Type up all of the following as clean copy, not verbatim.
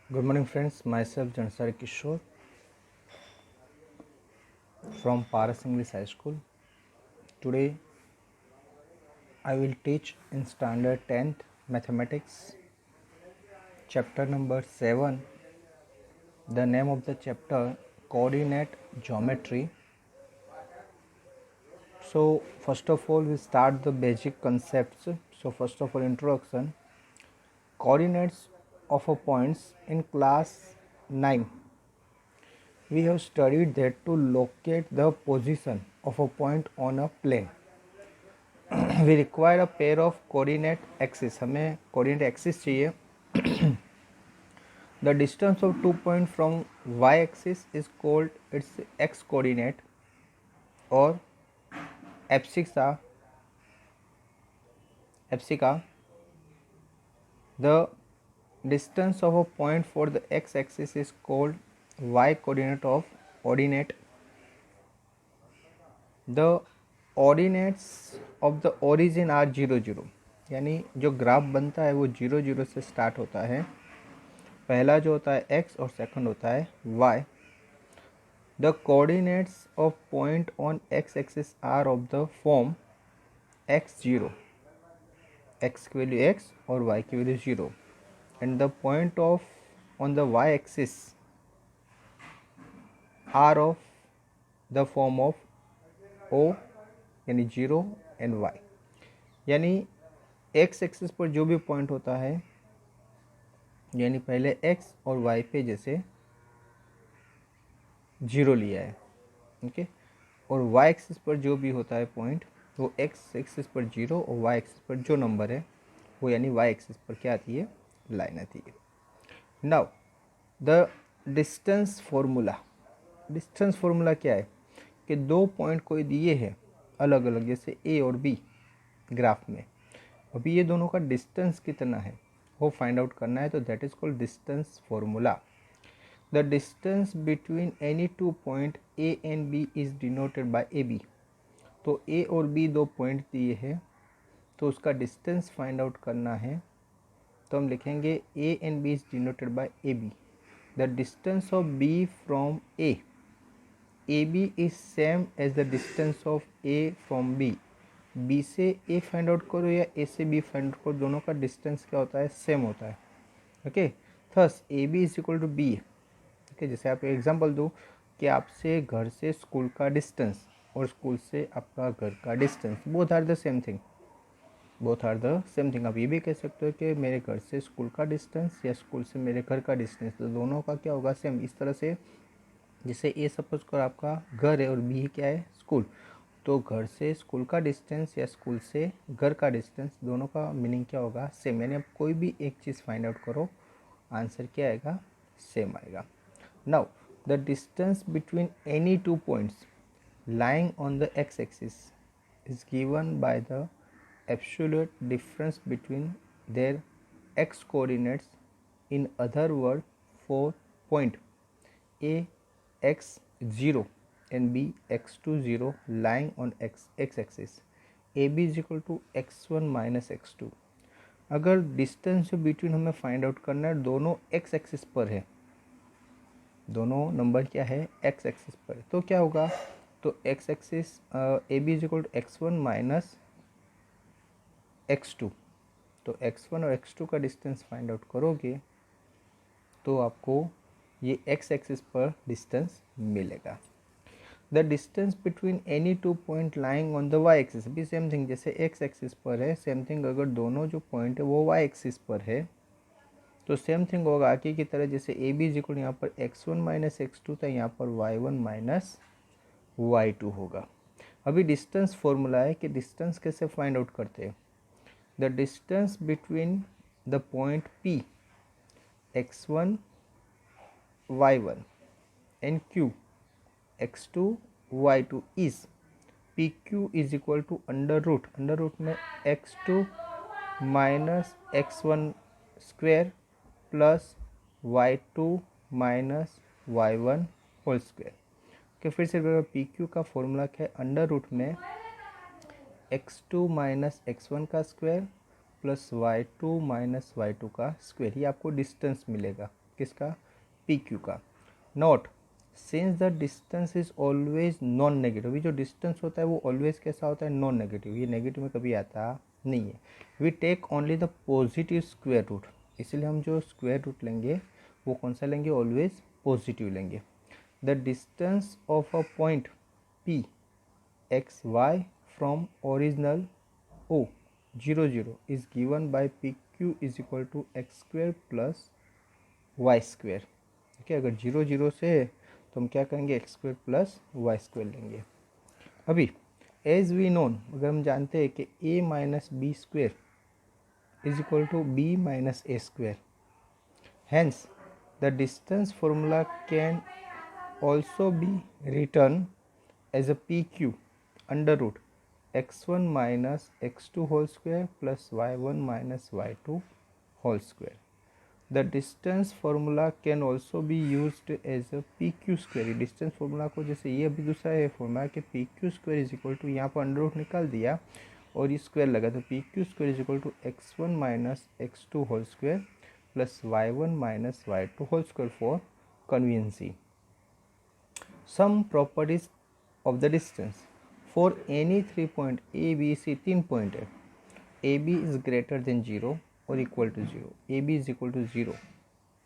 Good morning, friends. Myself, Jansar Kishore from Paras English High School. Today, I will teach in Standard 10th Mathematics, chapter number 7. The name of the chapter, Coordinate Geometry. So, first of all, we start the basic concepts. So, first of all, introduction. Coordinates of a points in class 9. We have studied that to locate the position of a point on a plane. We require a pair of coordinate axis. हमें coordinate axis चाहिए. The distance of 2 points from y axis is called its x coordinate or abscissa. The distance of a point for the x axis is called y coordinate. The ordinates of the origin are 0 0. यानी जो graph बनता है वो 0 0 से start होता है. पहला जो होता है x और सेकंड होता है y. The coordinates of point on x axis are of the form x0, x की वैल्यू x और y की value 0, and the point of on the y axis are of the form of o यानी 0 and y. यानी x axis पर जो भी point होता है, यानी पहले x और y पे जैसे 0 लिया है, ओके, और y एक्सिस पर जो भी होता है पॉइंट वो x एक्सिस पर 0 और y एक्सिस पर जो नंबर है वो यानी y एक्सिस पर क्या आती है, लाइन आती है. Now the distance formula. Distance formula क्या है कि दो पॉइंट कोई दिए हैं अलग अलग, जैसे a और b ग्राफ में. अभी ये दोनों का डिस्टेंस कितना है वो फाइंड आउट करना है, तो that is called distance formula. The distance between any two point a and b is denoted by ab. तो a और b दो पॉइंट दिए हैं, तो उसका डिस्टेंस फाइंड आउट करना है, तो हम लिखेंगे a and b is denoted by ab. The distance of b from a, ab is same as the distance of a from b. b से a फाइंड आउट करो या a से b find out करो, दोनों का distance क्या होता है, सेम होता है. Okay, thus A B is equal to B. Okay, जैसे आप एग्जांपल दो कि आपसे घर से स्कूल का डिस्टेंस और स्कूल से आपका घर का distance both are the same thing. आप ये भी कह सकते हो कि मेरे घर से स्कूल का डिस्टेंस या स्कूल से मेरे घर का डिस्टेंस, तो दोनों का क्या होगा, सेम. इस तरह से जैसे ए सपोज करो आपका घर है और बी क्या है, स्कूल, तो घर से स्कूल का डिस्टेंस या स्कूल से घर का डिस्टेंस, दोनों का मीनिंग क्या होगा, सेम. यानी आप कोई भी एक चीज़ फाइंड आउट करो, आंसर क्या आएगा, सेम आएगा. Now the distance between any two points lying on the x-axis is given by the absolute difference between their x coordinates. In other words, for point a x0 and b x2 0 lying on x-axis, ab is equal to x1 minus x2. अगर distance जो between हमें find out करना है, दोनों x axis पर है, दोनों number क्या है, एक्स एक्सिस पर, तो क्या होगा, तो X axis A B is equal to x1 minus x2. तो x1 और x2 का डिस्टेंस फाइंड आउट करोगे तो आपको ये x एक्सिस पर डिस्टेंस मिलेगा. The distance between any two point lying on the y axis भी सेम थिंग, जैसे x एक्सिस पर है, सेम थिंग अगर दोनों जो पॉइंट है वो y एक्सिस पर है तो सेम थिंग होगा आगे की तरह, जैसे ए बी इज इक्वल यहाँ पर x1 माइनस x2 था, यहाँ पर y1 माइनस y2 होगा. अभी डिस्टेंस फॉर्मूला है कि डिस्टेंस कैसे फाइंड आउट करते हैं. The distance between the point p x1 y1 and q x2 y2 is pq is equal to under root में x2 minus x1 square plus y2 minus y1 whole square. कि फिर से P Q का formula क्या है, under root में x2 minus x1 का square plus y2 minus y2 का स्क्वायर. ये आपको डिस्टेंस मिलेगा. किसका, पी क्यू का। Note, since the distance is always non negative, ये जो डिस्टेंस होता है वो ऑलवेज कैसा होता है, नॉन नेगेटिव, ये नेगेटिव में कभी आता नहीं है। We take only the positive square root, इसलिए हम जो स्क्वायर रूट लेंगे वो कौन सा लेंगे, ऑलवेज पॉजिटिव लेंगे। The distance of a point P X Y from original O 0 0 is given by P Q is equal to X square plus Y square. ठीक है, अगर 0 0 से है तो हम क्या करेंगे, X square plus Y square लेंगे। अभी एज वी नोन, अगर हम जानते हैं कि A minus B square is equal to B minus A square, hence the distance formula can also be written as a P Q under root x1 minus x2 whole square plus y1 minus y2 whole square. The distance formula can also be used as a P Q square. Distance formula को जैसे ये अभी दूसरा है formula कि P Q square is equal to, यहाँ पर under root निकाल दिया और ये स्क्वायर लगा, तो P Q square is equal to x1 minus x2 whole square plus y1 minus y2 whole square for convenience. Some properties of the distance for any 3 point A B C, 3 point है, A B is greater than 0 और equal to 0, A B is equal to 0।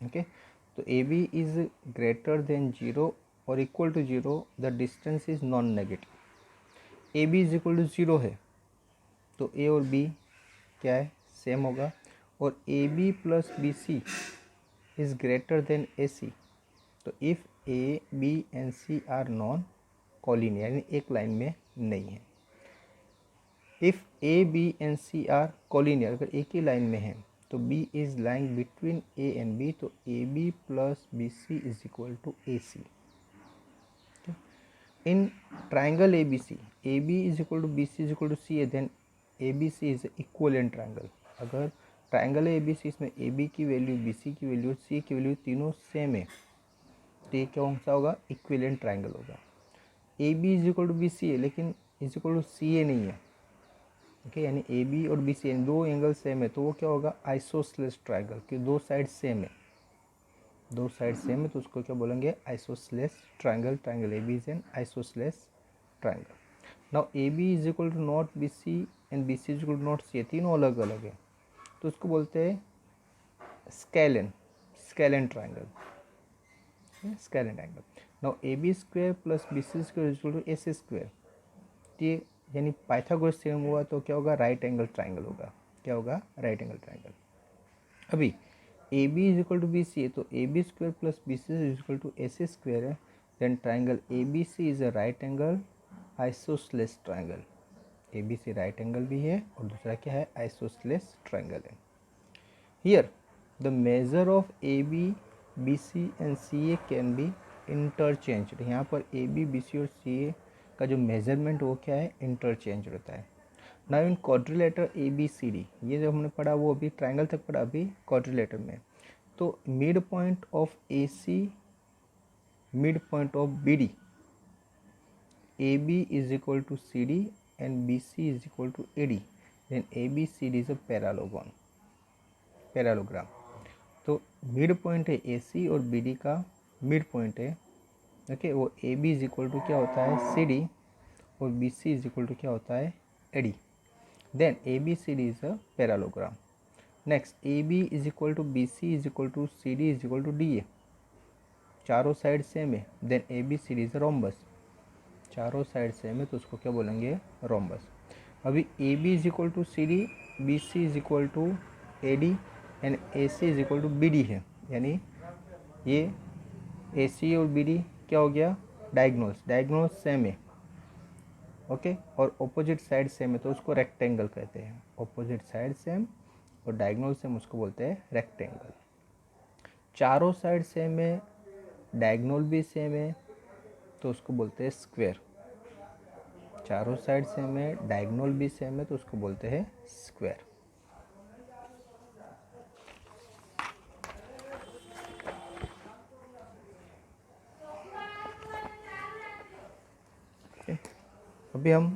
Okay, तो A B is greater than 0 और equal to 0, the distance is non negative. A B is equal to 0 है तो ए और B क्या है, same होगा, और A B plus B C is greater than A C, तो if A B and C are non collinear, यानी एक लाइन में नहीं है। If A B and C are collinear, अगर एक ही लाइन में है तो B is lying between A and B, तो A B plus B C is equal to A C. In triangle A B C, A B is equal to B C is equal to C है, then A B C is equilateral triangle. अगर triangle A B C, इसमें A B की value, B C की value, सी की value तीनों same है, तो ये कौन सा होगा, इक्विवेलेंट ट्राइंगल होगा। A B is equal to B C है लेकिन is equal to C A नहीं है, ओके, यानी ए बी और बी सी दो एंगल सेम है, तो वो क्या होगा, आइसोसेलेस ट्राइंगल, कि दो साइड सेम है, दो साइड सेम है तो उसको क्या बोलेंगे, isosceles triangle. Triangle A B is an isosceles triangle. Now A B is equal to not B C and B C is equal to not C, तीनों अलग अलग है, तो उसको बोलते हैं scalene, scalene triangle, scalene triangle. Now A B square plus B C square is equal to A C square, ये यानी पाइथागोरस थ्योरम हुआ तो क्या होगा, राइट एंगल ट्राइंगल होगा। क्या होगा, राइट एंगल ट्राइंगल। अभी A B is equal to B C है तो A B square plus B C is equal to A C square है, then triangle A B C is a right angle isosceles triangle. A B C right angle भी है और दूसरा क्या है, isosceles triangle है। Here the measure of A B B C and C A can be interchange. यहाँ पर ए B B सी और सी ए का जो मेजरमेंट वो क्या है, इंटरचेंज होता है। Now in quadrilateral A B C D, ये जो हमने पढ़ा वो अभी ट्राइंगल तक पढ़ा, अभी क्वाड्रिलेटर में, तो mid point of A C, mid point of B D, A B is equal to C D and B C is equal to A D, then A B C D is a parallelogram, parallelogram. तो mid point है A C और B D का mid point है, okay, वो A B is equal to क्या होता है, C D, और B C is equal to क्या होता है, A D, then A B C D is a parallelogram. Next A B is equal to B C is equal to C D is equal to D A, चारों side same है, then A B C D is a rhombus, चारों side same है तो उसको क्या बोलेंगे, rhombus. अभी A B is equal to C D, B C is equal to A D and A C is equal to B D है, यानी ये ए सी और बी डी क्या हो गया, डायगोनल्स, डायगोनल्स सेम है, ओके, और ऑपोजिट साइड सेम है तो उसको रेक्टेंगल कहते हैं। ऑपोजिट साइड सेम और डायगोनल सेम, उसको बोलते हैं रेक्टेंगल। चारों साइड सेम है, डायगोनल भी सेम है तो उसको बोलते हैं स्क्वायर। चारों साइड सेम है, डायगोनल भी सेम है तो उसको बोलते हैं स्क्वायर। अभी हम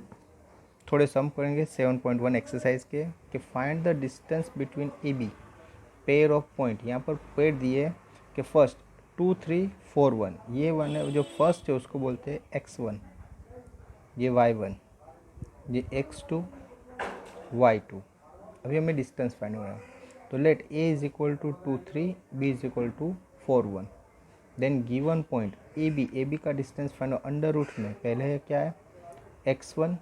थोड़े सम करेंगे 7.1 एक्सरसाइज के, कि find the distance between A B pair of point. यहाँ पर पेयर दिए कि फर्स्ट 2 3 4 1, ये 1 है, जो फर्स्ट है उसको बोलते हैं x1, ये y1, ये x2 y2। अभी हमें डिस्टेंस फाइंड करना है, तो let a is equal to 2 3, b is equal to 4 1। Then given point A B का डिस्टेंस फाइंड अंडर रूट में पहले है क्या है x1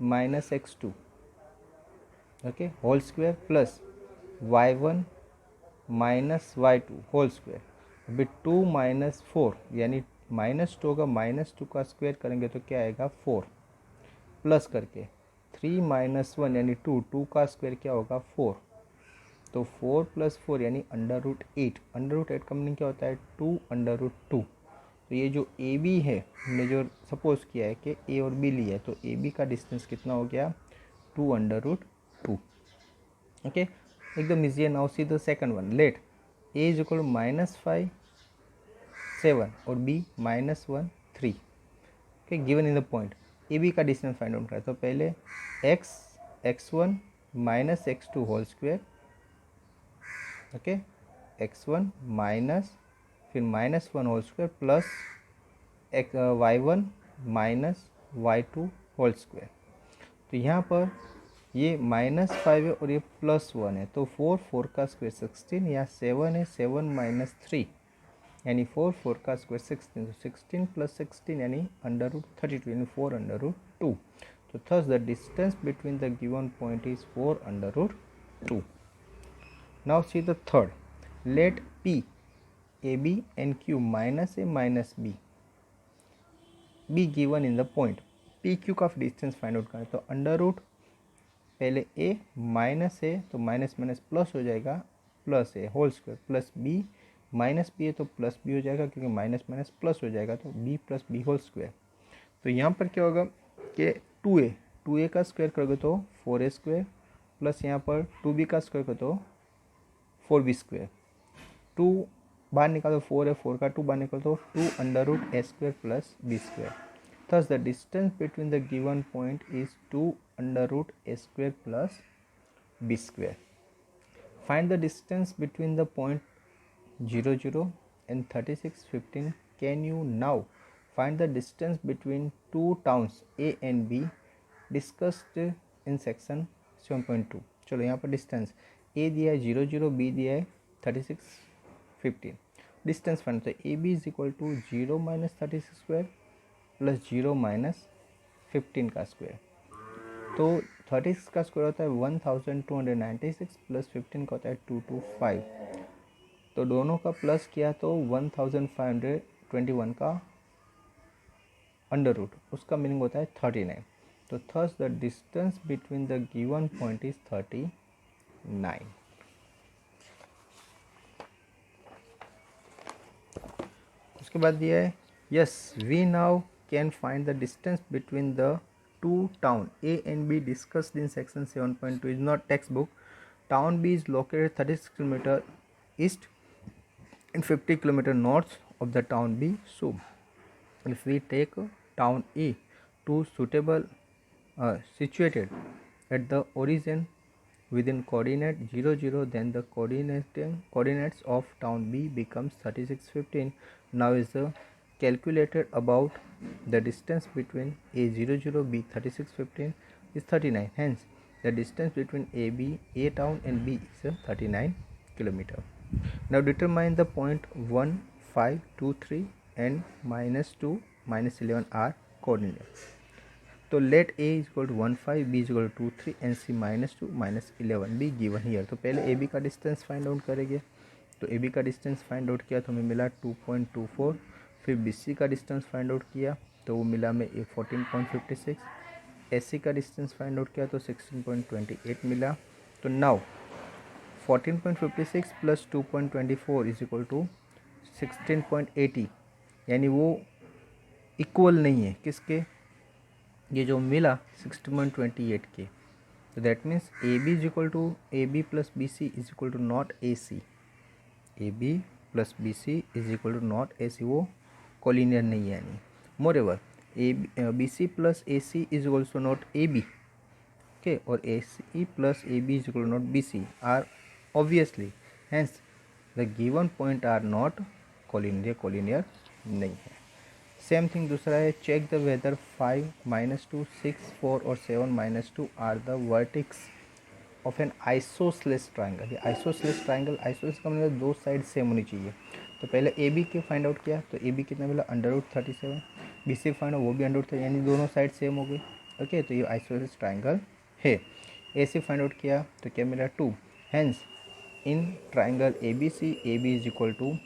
minus x2, okay, whole square plus y1 minus y2 whole square. अभी 2 माइनस 4 यानी -2 होगा, -2 का स्क्वायर करेंगे तो क्या आएगा 4, प्लस करके 3 माइनस 1 यानी 2 का स्क्वायर क्या होगा 4, तो 4 प्लस 4 यानी अंडर रूट 8। अंडर रूट 8 का मीनिंग क्या होता है 2 अंडर रूट 2। तो ये जो ए बी है, हमने जो सपोज किया है कि ए और बी लिया है, तो ए बी का डिस्टेंस कितना हो गया 2 अंडर रूट 2। ओके, एकदम ईजी है। Now see the second one, let A is equal -5 7 और B -1 3। Okay, given in the point A B का डिस्टेंस फाइंड आउट करें, तो पहले x1 minus x2 whole square, okay, x1 minus फिर -1 whole square plus y1 minus y2 whole square. तो यहाँ पर ये -5 है और ये +1 है, तो 4 का स्क्वायर 16, या 7 है 7 माइनस 3 यानी 4 का स्क्वायर 16, तो 16 प्लस 16 यानी अंडर रूट 32 यानी 4 अंडर रूट 2। तो thus the distance between the given point is 4 under root 2। Now see the third, let P AB and Q minus A minus B be given in the point। P Q का distance find out करें, तो under root पहले a minus a, तो minus minus plus हो जाएगा, plus a whole square plus b, minus b है तो plus B हो जाएगा क्योंकि माइनस माइनस प्लस हो जाएगा, तो B plus B whole square. तो यहाँ पर क्या होगा कि 2a का स्क्वायर करोगे तो 4a स्क्वायर, प्लस यहाँ पर 2b का स्क्वायर करो तो 4b स्क्वायर। 2 बाहर निकालो 4 है, 4 का 2 बाहर निकालो तो 2 under root A square plus B square. Thus the distance between the given point is 2 under root a square plus b square। Find the distance between the point 0 0 and 36 15। Can you now find the distance between two towns A and B discussed in section 7.2। चलो यहाँ पर distance A दिया है 0 0, B दिया है 36 15। Distance find, तो A B is equal to 0 minus 36 square plus 0 minus 15 का square. तो 36 का स्क्वायर होता है 1296 प्लस 15 का होता है 225। तो दोनों का प्लस किया तो 1521 का अंडर रूट, उसका मीनिंग होता है 39। तो thus the distance between the given point is 39। उसके बाद दिया है yes we now can find the distance between the two town A and B discussed in section 7.2 is not textbook। Town B is located 36 km east and 50 km north of the town B। So if we take town A to suitable situated at the origin within coordinate 0 0, then the coordinates of town B becomes 36 15। now is the calculated about the distance between A 0 0 B 36 15 is 39। hence the distance between A town and B is 39 km। now determine the point 1 5 2 3 and -2 -11 are coordinates। तो let A is equal to 1 5, B is equal to 2 3 and C -2 -11 B given here. तो पहले A B का distance find out करेंगे, तो A B का distance find out किया तो हमें मिला 2.24। फिर बी सी का डिस्टेंस फाइंड आउट किया तो वो मिला हमें 14.56। एस सी का डिस्टेंस फाइंड आउट किया तो 16.28 मिला। तो now 14.56 plus 2.24 is equal to 16.80, यानी वो इक्वल नहीं है किसके, ये जो मिला 16.28 के। तो that means A B is equal to A B plus B C is equal to not A C. A B plus B C is equal to not A C, वो कोलिनियर नहीं है। यानी moreover A B C plus A C is also not A B, okay, और A C plus A B is equal to not B C are obviously. Hence the given point are not collinear, collinear नहीं है। Same thing दूसरा है, check the weather 5, -2, 6, 4 और 7, -2 are the vertex of an isosceles triangle. ये isosceles triangle, isosceles का मतलब दो side same होनी चाहिए। तो पहले ए बी के फाइंड आउट किया, तो ए बी कितना मिला √37, बी सी फाइंड आउट वो भी √30, यानी दोनों साइड सेम हो गई। ओके, तो ये आइसोसेलेस ट्राइंगल है। ए सी फाइंड आउट किया तो क्या मिला 2, hence in triangle A B C, A B is equal to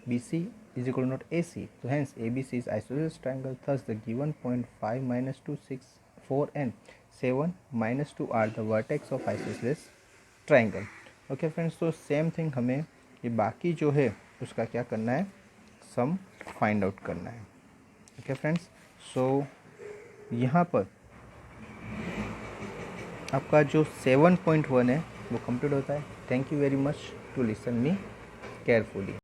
B C is equal to not AC. So hence ABC is isosceles triangle. Thus the given point 5, -2, 6, 4 and 7, -2 are the vertex of isosceles triangle. Okay friends, तो same thing हमें ये बाकी जो है उसका क्या करना है, सम फाइंड आउट करना है। ओके फ्रेंड्स, सो यहाँ पर आपका जो 7.1 है वो कंप्लीट होता है। Thank you very much to listen me carefully.